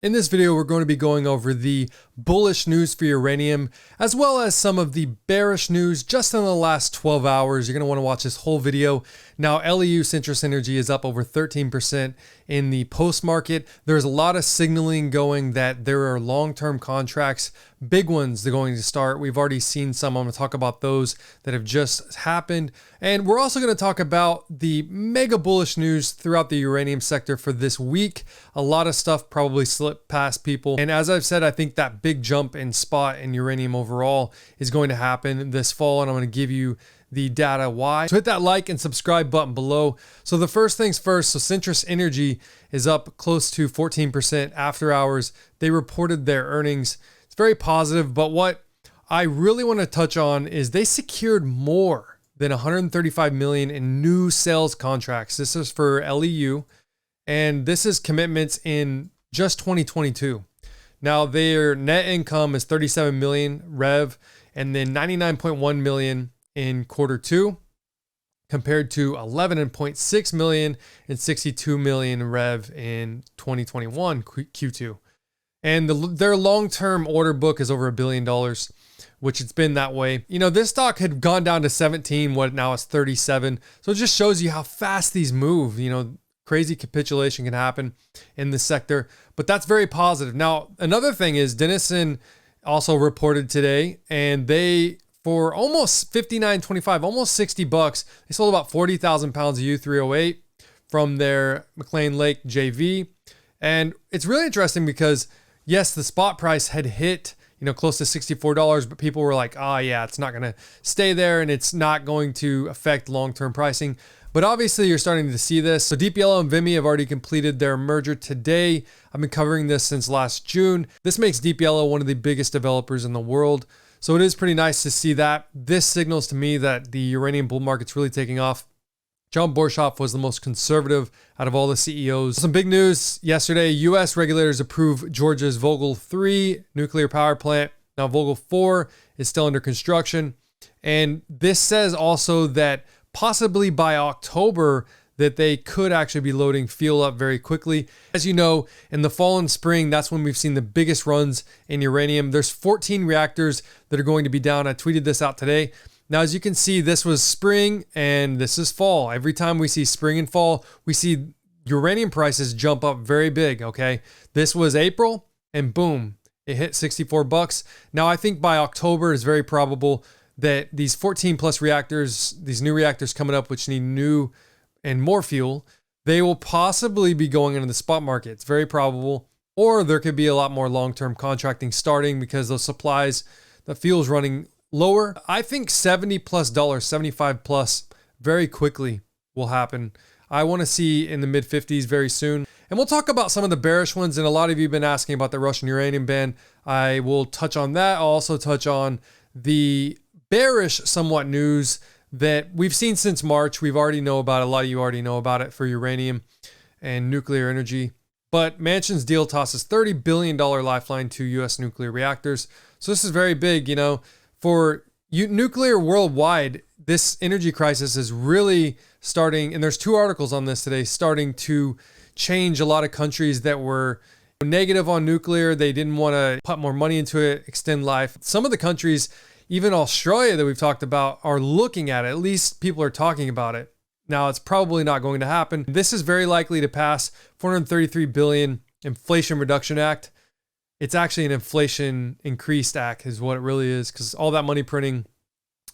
In this video, we're going to be going over the bullish news for uranium, as well as some of the bearish news just in the last 12 hours. You're going to want to watch this whole video. Now, LEU Centrus Energy is up over 13% in the post-market. There's a lot of signaling going that there are long-term contracts, big ones that are going to start. We've already seen some. I'm going to talk about those that have just happened. And we're also going to talk about the mega bullish news throughout the uranium sector for this week. A lot of stuff probably slipped past people. And as I've said, I think that big jump in spot in uranium overall is going to happen this fall. And I'm going to give you the data why. So hit that like and subscribe button below. So the first things first, so Centrus Energy is up close to 14% after hours. They reported their earnings. It's very positive, but what I really want to touch on is they secured more than 135 million in new sales contracts. This is for LEU, and this is commitments in just 2022. Now their net income is 37 million rev, and then 99.1 million in quarter two, compared to 11.6 million and 62 million rev in 2021 Q2. And their long-term order book is over $1 billion, which it's been that way. You know, this stock had gone down to 17, what now it's 37. So it just shows you how fast these move. You know, crazy capitulation can happen in this sector, but that's very positive. Now, another thing is Denison also reported today, and they, for almost $59.25, almost $60, they sold about 40,000 pounds of U3O8 from their McLean Lake JV. And it's really interesting because yes, the spot price had hit, you know, close to $64, but people were like, oh yeah, it's not going to stay there and it's not going to affect long-term pricing. But obviously you're starting to see this. So Deep Yellow and Vimy have already completed their merger today. I've been covering this since last June. This makes Deep Yellow one of the biggest developers in the world. So it is pretty nice to see that. This signals to me that the uranium bull market's really taking off. John Borshoff was the most conservative out of all the CEOs. Some big news yesterday. U.S. regulators approved Georgia's Vogtle 3 nuclear power plant. Now Vogtle 4 is still under construction. And this says also that possibly by October that they could actually be loading fuel up very quickly. As you know, in the fall and spring, that's when we've seen the biggest runs in uranium. There's 14 reactors that are going to be down. I tweeted this out today. Now, as you can see, this was spring and this is fall. Every time we see spring and fall, we see uranium prices jump up very big, okay? This was April and boom, it hit $64. Now, I think by October it's very probable that these 14 plus reactors, these new reactors coming up, which need new and more fuel, they will possibly be going into the spot market. It's very probable. Or there could be a lot more long-term contracting starting because those supplies, the fuel's running lower. I think $70+, 75 plus very quickly will happen. I want to see in the mid 50s very soon. And we'll talk about some of the bearish ones. And a lot of you have been asking about the Russian uranium ban. I will touch on that. I'll also touch on the bearish somewhat news that we've seen since March. We've already know about it. A lot of you already know about it for uranium and nuclear energy. But Manchin's deal tosses $30 billion lifeline to U.S. nuclear reactors. So this is very big, you know. For nuclear worldwide, this energy crisis is really starting, and there's two articles on this today, starting to change a lot of countries that were negative on nuclear. They didn't want to put more money into it, extend life. Some of the countries, even Australia that we've talked about, are looking at it. At least people are talking about it. Now, it's probably not going to happen. This is very likely to pass. $433 billion Inflation Reduction Act. It's actually an inflation increased act is what it really is, because all that money printing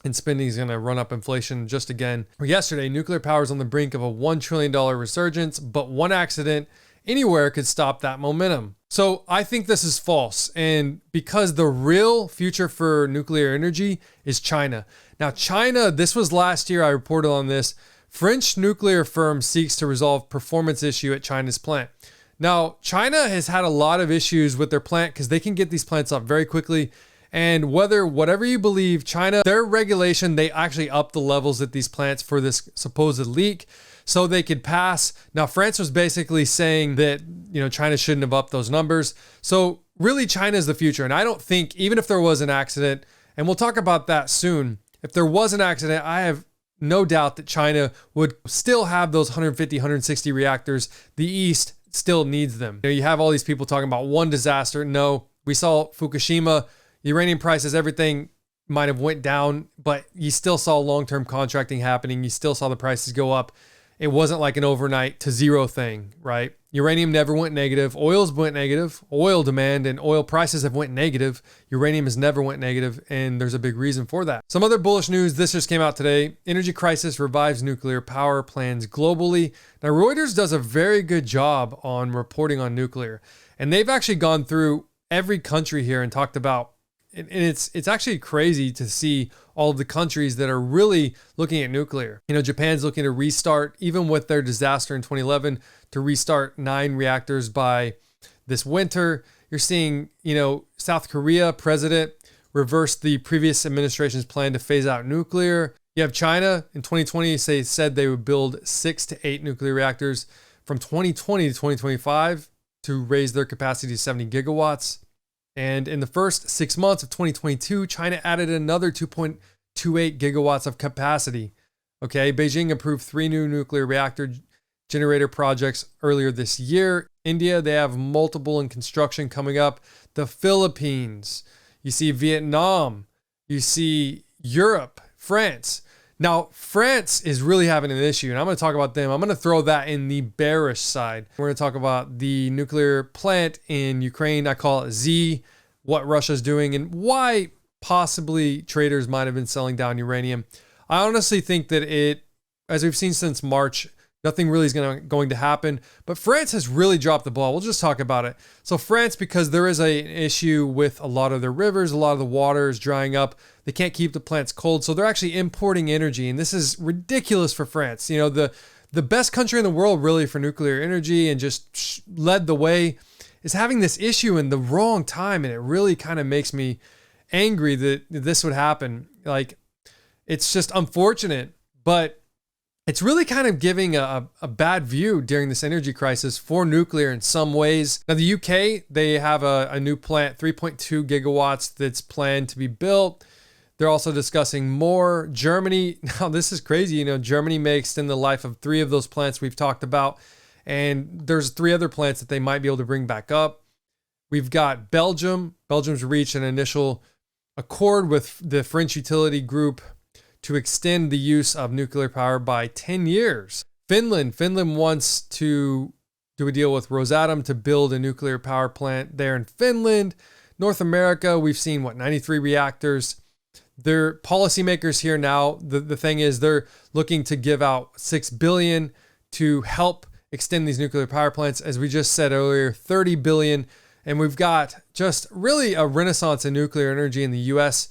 and spending is going to run up inflation just again. Yesterday, nuclear power is on the brink of a $1 trillion resurgence, but one accident anywhere could stop that momentum. So I think this is false. And because the real future for nuclear energy is China. Now, China, this was last year, I reported on this. French nuclear firm seeks to resolve performance issue at China's plant. Now, China has had a lot of issues with their plant because they can get these plants up very quickly. And whatever you believe, China, their regulation, they actually upped the levels at these plants for this supposed leak so they could pass. Now, France was basically saying that, you know, China shouldn't have upped those numbers. So really, China is the future. And I don't think, even if there was an accident, and we'll talk about that soon, if there was an accident, I have no doubt that China would still have those 150, 160 reactors. The East still needs them. You have all these people talking about one disaster. No, we saw Fukushima, uranium prices, everything might have went down, but you still saw long-term contracting happening. You still saw the prices go up. It wasn't like an overnight to zero thing, right? Uranium never went negative. Oils went negative. Oil demand and oil prices have went negative. Uranium has never went negative, and there's a big reason for that. Some other bullish news. This just came out today. Energy crisis revives nuclear power plans globally. Now, Reuters does a very good job on reporting on nuclear, and they've actually gone through every country here and talked about, and it's actually crazy to see all of the countries that are really looking at nuclear. Japan's looking to restart, even with their disaster in 2011, to restart 9 reactors by this winter. You're seeing, South Korea president reverse the previous administration's plan to phase out nuclear. You have China in 2020, said they would build 6 to 8 nuclear reactors from 2020 to 2025 to raise their capacity to 70 gigawatts. And in the first 6 months of 2022, China added another 2.28 gigawatts of capacity. Okay, Beijing approved 3 new nuclear reactor generator projects earlier this year. India, they have multiple in construction coming up. The Philippines, you see Vietnam, you see Europe, France. Now, France is really having an issue, and I'm going to talk about them. I'm going to throw that in the bearish side. We're going to talk about the nuclear plant in Ukraine. I call it Z, what Russia's doing, and why possibly traders might have been selling down uranium. I honestly think that as we've seen since March, nothing really is going to happen. But France has really dropped the ball. We'll just talk about it. So France, because there is an issue with a lot of their rivers, a lot of the water is drying up. They can't keep the plants cold. So they're actually importing energy. And this is ridiculous for France. The best country in the world really for nuclear energy and just led the way is having this issue in the wrong time. And it really kind of makes me angry that this would happen. Like, it's just unfortunate, but it's really kind of giving a bad view during this energy crisis for nuclear in some ways. Now, the UK, they have a new plant, 3.2 gigawatts that's planned to be built. They're also discussing more. Germany, now this is crazy. Germany may extend the life of 3 of those plants we've talked about. And there's 3 other plants that they might be able to bring back up. We've got Belgium. Belgium's reached an initial accord with the French utility group to extend the use of nuclear power by 10 years. Finland wants to do a deal with Rosatom to build a nuclear power plant there in Finland. North America, we've seen 93 reactors. They're policymakers here now. The thing is, they're looking to give out $6 billion to help extend these nuclear power plants. As we just said earlier, $30 billion. And we've got just really a renaissance in nuclear energy in the US.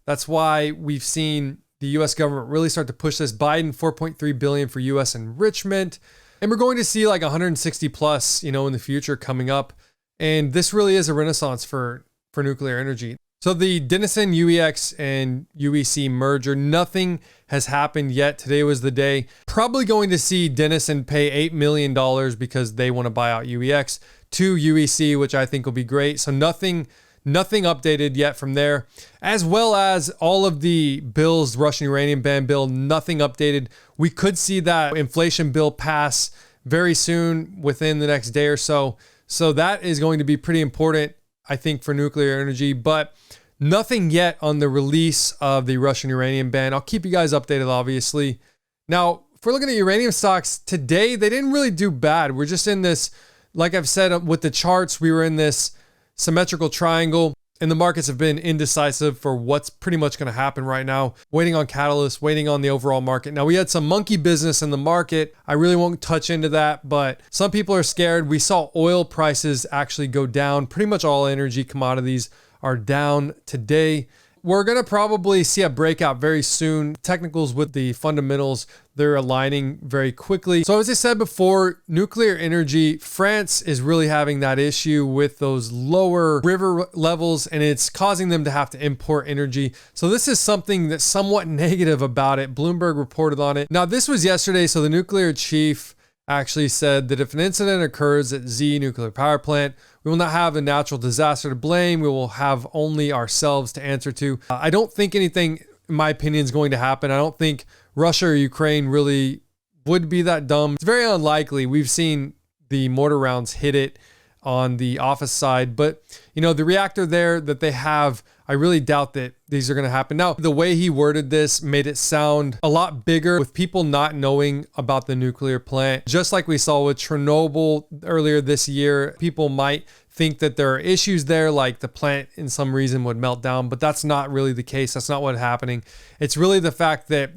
That's why we've seen the US government really start to push this. Biden, $4.3 billion for US enrichment. And we're going to see like 160 plus, in the future coming up. And this really is a renaissance for nuclear energy. So the Denison UEX and UEC merger, nothing has happened yet. Today was the day. Probably going to see Denison pay $8 million because they want to buy out UEX to UEC, which I think will be great. So nothing updated yet from there, as well as all of the bills, Russian uranium ban bill, nothing updated. We could see that inflation bill pass very soon within the next day or so. So that is going to be pretty important, I think, for nuclear energy, but nothing yet on the release of the Russian uranium ban. I'll keep you guys updated, obviously. Now, if we're looking at uranium stocks today, they didn't really do bad. We're just in this, like I've said with the charts, we were in this symmetrical triangle, and the markets have been indecisive for what's pretty much going to happen right now, waiting on catalysts, waiting on the overall market. Now, we had some monkey business in the market. I really won't touch into that, but some people are scared. We saw oil prices actually go down. Pretty much all energy commodities are down today. We're going to probably see a breakout very soon. Technicals with the fundamentals, they're aligning very quickly. So as I said before, nuclear energy, France is really having that issue with those lower river levels, and it's causing them to have to import energy. So this is something that's somewhat negative about it. Bloomberg reported on it. Now, this was yesterday, so the nuclear chief actually said that if an incident occurs at Z nuclear power plant, we will not have a natural disaster to blame. We will have only ourselves to answer to. I don't think anything, in my opinion, is going to happen. I don't think Russia or Ukraine really would be that dumb. It's very unlikely. We've seen the mortar rounds hit it on the office side. But, you know, the reactor there that they have, I really doubt that these are going to happen. Now, the way he worded this made it sound a lot bigger with people not knowing about the nuclear plant. Just like we saw with Chernobyl earlier this year, people might think that there are issues there, like the plant in some reason would melt down, but that's not really the case. That's not what's happening. It's really the fact that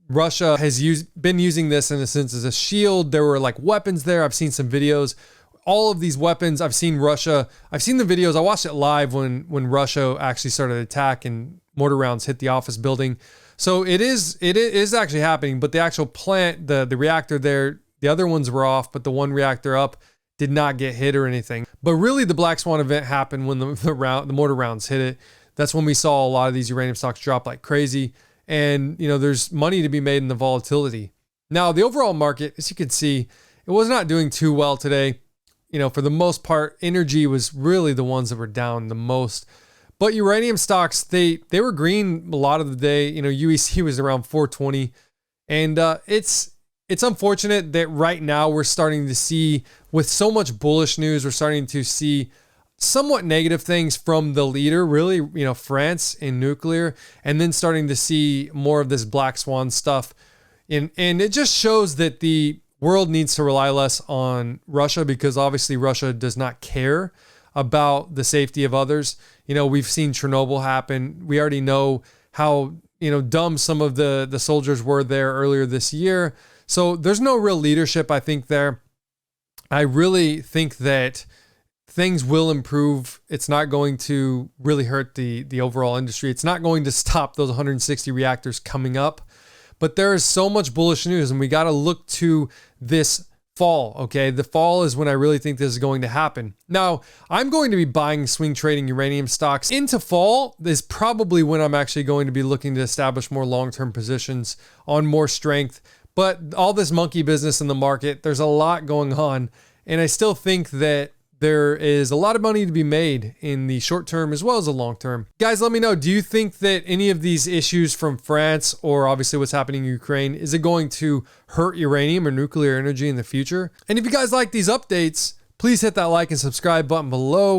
Russia has been using this in a sense as a shield. There were like weapons there. I've seen some videos. All of these weapons, I've seen the videos. I watched it live when Russia actually started to attack and mortar rounds hit the office building. So it is actually happening, but the actual plant, the reactor there, the other ones were off, but the one reactor up did not get hit or anything. But really the Black Swan event happened when the mortar rounds hit it. That's when we saw a lot of these uranium stocks drop like crazy. And, you know, there's money to be made in the volatility. Now, the overall market, as you can see, it was not doing too well today. You know, for the most part, energy was really the ones that were down the most. But uranium stocks, they were green a lot of the day. You know, UEC was around 420. And it's unfortunate that right now we're starting to see, with so much bullish news, we're starting to see somewhat negative things from the leader, really, you know, France in nuclear, and then starting to see more of this black swan stuff. And it just shows that the world needs to rely less on Russia, because obviously Russia does not care about the safety of others. You know, we've seen Chernobyl happen. We already know how, you know, dumb some of the soldiers were there earlier this year. So there's no real leadership, I think, there. I really think that things will improve. It's not going to really hurt the overall industry. It's not going to stop those 160 reactors coming up. But there is so much bullish news, and we got to look to this fall, okay? The fall is when I really think this is going to happen. Now, I'm going to be buying swing trading uranium stocks into fall. Is probably when I'm actually going to be looking to establish more long-term positions on more strength. But all this monkey business in the market, there's a lot going on, and I still think that there is a lot of money to be made in the short term as well as the long term. Guys, let me know, do you think that any of these issues from France, or obviously what's happening in Ukraine, is it going to hurt uranium or nuclear energy in the future? And if you guys like these updates, please hit that like and subscribe button below.